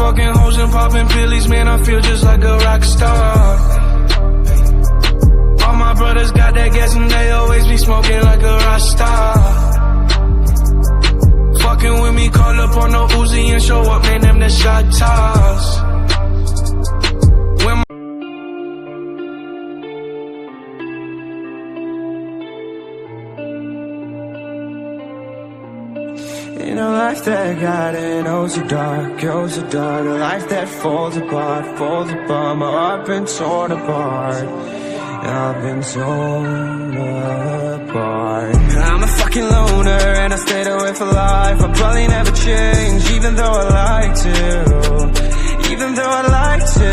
fucking hoes and popping pillies, man, I feel just like a rock star. All my brothers got that gas and they always be smoking like a rock star. Fucking with me, call up on the Uzi and show up, man, them the shot toss. In a life that got it, oh so dark, oh so dark. A life that falls apart, my heart been torn apart. I've been torn apart. I'm a fucking loner and I stayed away for life. I'll probably never change, even though I like to. Even though I like to,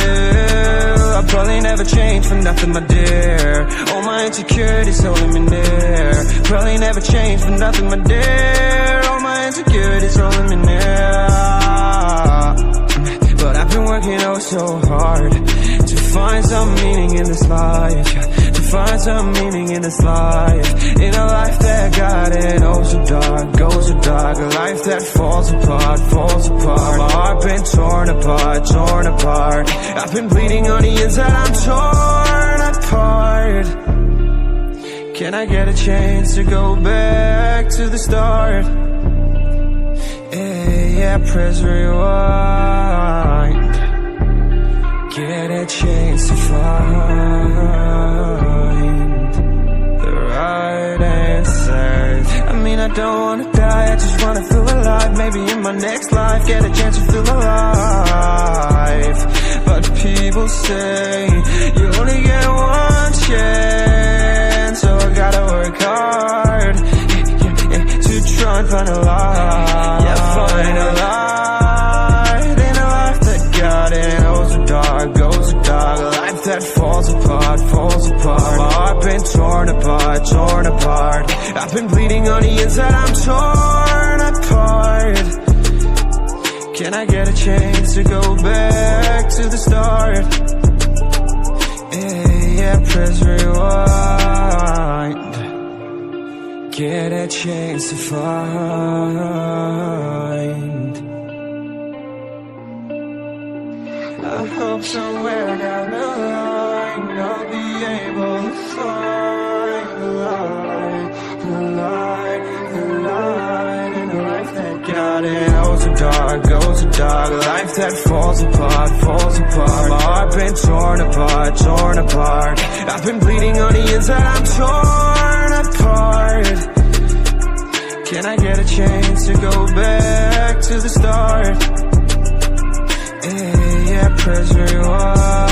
I'll probably never change for nothing, my dear. All my insecurities holding me near. Probably never change for nothing, my dear. All my insecurities holding me near. But I've been working oh so hard to find some meaning in this life. To find some meaning in this life. In a life that got it oh so dark, oh so dark. A life that falls apart, falls apart. My heart been torn apart, torn apart. I've been bleeding on the inside, I'm torn apart. Can I get a chance to go back to the start? Yeah, press rewind. Get a chance to find the right answers. I mean, I don't wanna die, I just wanna feel alive. Maybe in my next life, get a chance to feel alive. But people say you only get one chance, so I gotta work hard to try and find a light. Yeah, find a light in a life that got it oh so dark, oh so dark. A life that falls apart, falls apart. My heart been torn apart, torn apart. I've been bleeding on the inside, I'm torn apart. Can I get a chance to go back to the start? Yeah, press rewind. Get a chance to find. I hope somewhere down the line I'll be able to find the light, the light, the light in a life that got it oh so dark, oh so dark. A life that falls apart, falls apart. My heart been torn apart, torn apart. I've been bleeding on the inside, I'm torn apart. Can I get a chance to go back to the start? Yeah, press rewind.